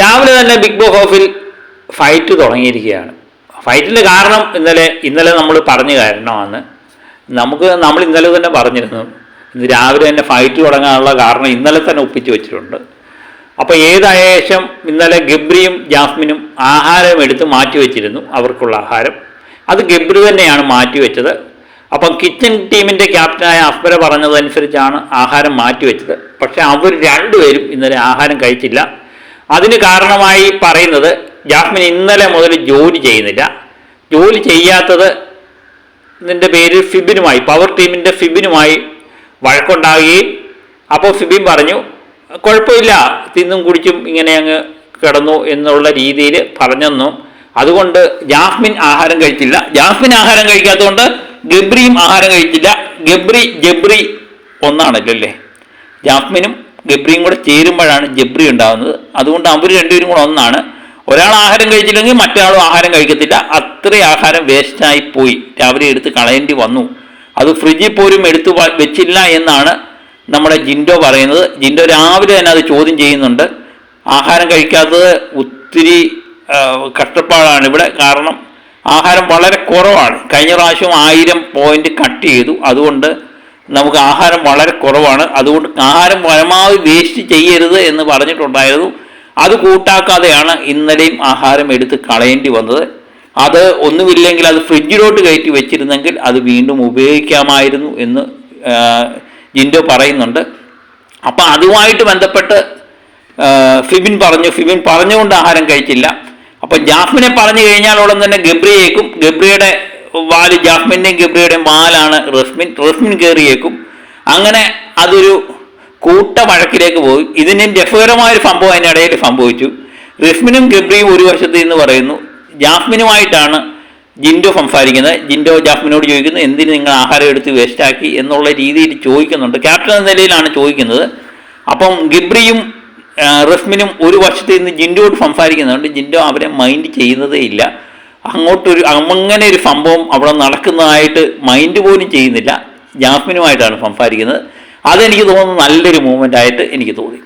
രാവിലെ തന്നെ big boss ഹൗസിൽ ഫൈറ്റ് തുടങ്ങിയിരിക്കുകയാണ്. ഫൈറ്റിൻ്റെ കാരണം ഇന്നലെ നമ്മൾ പറഞ്ഞ കാരണമാണ്. നമ്മൾ ഇന്നലെ തന്നെ പറഞ്ഞിരുന്നു, ഇന്ന് രാവിലെ തന്നെ ഫൈറ്റ് തുടങ്ങാനുള്ള കാരണം ഇന്നലെ തന്നെ ഒപ്പിച്ച് വെച്ചിട്ടുണ്ട്. അപ്പോൾ ഏതായാലും ഇന്നലെ ഗബ്രിയും ജാസ്മിനും ആഹാരം എടുത്ത് മാറ്റിവെച്ചിരുന്നു. അവർക്കുള്ള ആഹാരം അത് ഗബ്രി തന്നെയാണ് മാറ്റിവെച്ചത്. അപ്പം കിച്ചൺ ടീമിൻ്റെ ക്യാപ്റ്റനായ അസ്ബര പറഞ്ഞതനുസരിച്ചാണ് ആഹാരം മാറ്റിവെച്ചത്. പക്ഷേ അവർ രണ്ടുപേരും ഇന്നലെ ആഹാരം കഴിച്ചില്ല. അതിന് കാരണമായി പറയുന്നത് ജാസ്മിൻ ഇന്നലെ മുതൽ ജോലി ചെയ്യുന്നില്ല. ജോലി ചെയ്യാത്തത് ഇതിൻ്റെ പേരിൽ ഫിബിനുമായി, പവർ ടീമിൻ്റെ ഫിബിനുമായി വഴക്കുണ്ടാകുകയും അപ്പോൾ ഫിബിൻ പറഞ്ഞു കുഴപ്പമില്ല, തിന്നും കുടിച്ചും ഇങ്ങനെ അങ്ങ് കിടന്നു എന്നുള്ള രീതിയിൽ പറഞ്ഞെന്നും, അതുകൊണ്ട് ജാസ്മിൻ ആഹാരം കഴിച്ചില്ല. ജാസ്മിൻ ആഹാരം കഴിക്കാത്തതുകൊണ്ട് ഗബ്രിയും ആഹാരം കഴിച്ചില്ല. ജബ്രി ഒന്നാണല്ലോ അല്ലേ, ജാസ്മിനും ഗബ്രിയും കൂടെ ചേരുമ്പോഴാണ് ജബ്രി ഉണ്ടാകുന്നത്. അതുകൊണ്ട് അവർ രണ്ടുപേരും കൂടെ ഒന്നാണ്. ഒരാൾ ആഹാരം കഴിച്ചില്ലെങ്കിൽ മറ്റൊരാളും ആഹാരം കഴിക്കത്തില്ല. അത്രയും ആഹാരം വേസ്റ്റായി പോയി, രാവിലെ എടുത്ത് കളയേണ്ടി വന്നു. അത് ഫ്രിഡ്ജിൽ പോലും എടുത്തു വെച്ചില്ല എന്നാണ് നമ്മുടെ ജിൻഡോ പറയുന്നത്. ജിൻഡോ രാവിലെ തന്നെ അത് ചോദ്യം ചെയ്യുന്നുണ്ട്. ആഹാരം കഴിക്കാത്തത് ഒത്തിരി കഷ്ടപ്പാടാണ് ഇവിടെ. കാരണം ആഹാരം വളരെ കുറവാണ്. കഴിഞ്ഞ പ്രാവശ്യം 1000 പോയിന്റ് കട്ട് ചെയ്തു. അതുകൊണ്ട് നമുക്ക് ആഹാരം വളരെ കുറവാണ്. അതുകൊണ്ട് ആഹാരം പരമാവധി വേസ്റ്റ് ചെയ്യരുത് എന്ന് പറഞ്ഞിട്ടുണ്ടായിരുന്നു. അത് കൂട്ടാക്കാതെയാണ് ഇന്നലെയും ആഹാരം എടുത്ത് കളയേണ്ടി വന്നത്. അത് ഒന്നുമില്ലെങ്കിൽ അത് ഫ്രിഡ്ജിലോട്ട് കയറ്റി വെച്ചിരുന്നെങ്കിൽ അത് വീണ്ടും ഉപയോഗിക്കാമായിരുന്നു എന്ന് ജിൻഡോ പറയുന്നുണ്ട്. അപ്പം അതുമായിട്ട് ബന്ധപ്പെട്ട് ഫിബിൻ പറഞ്ഞുകൊണ്ട് ആഹാരം കഴിച്ചില്ല. അപ്പം ജാസ്മിനെ പറഞ്ഞു കഴിഞ്ഞാൽ ഉടൻ തന്നെ ഗബ്രിയേക്കും. ഗബ്രിയുടെ വാല് ജാസ്മിൻ്റെയും ഗബ്രിയുടെയും വാലാണ് റസ്മിൻ കയറിയേക്കും. അങ്ങനെ അതൊരു കൂട്ട വഴക്കിലേക്ക് പോയി. ഇതിന് രസകരമായൊരു സംഭവം അതിനിടയിൽ സംഭവിച്ചു. റസ്മിനും ഗബ്രിയും ഒരു വശത്ത് നിന്ന് പറയുന്നു, ജാസ്മിനുമായിട്ടാണ് ജിൻഡോ സംസാരിക്കുന്നത്. ജിൻഡോ ജാസ്മിനോട് ചോദിക്കുന്നു എന്തിന് നിങ്ങൾ ആഹാരം എടുത്ത് വേസ്റ്റാക്കി എന്നുള്ള രീതിയിൽ ചോദിക്കുന്നുണ്ട്. ക്യാപ്റ്റൻ എന്ന നിലയിലാണ് ചോദിക്കുന്നത്. അപ്പം ഗബ്രിയും റസ്മിനും ഒരു വശത്ത് നിന്ന് ജിൻഡോയോട് സംസാരിക്കുന്നുണ്ട്. ജിൻഡോ അവരെ മൈൻഡ് ചെയ്യുന്നതേ ഇല്ല. അങ്ങനെ ഒരു സംഭവം അവിടെ നടക്കുന്നതായിട്ട് മൈൻഡ് പോലും ചെയ്യുന്നില്ല. ജാസ്മിനുമായിട്ടാണ് സംസാരിക്കുന്നത്. അതെനിക്ക് തോന്നുന്നു നല്ലൊരു മൂവ്മെൻ്റ് ആയിട്ട് എനിക്ക് തോന്നി.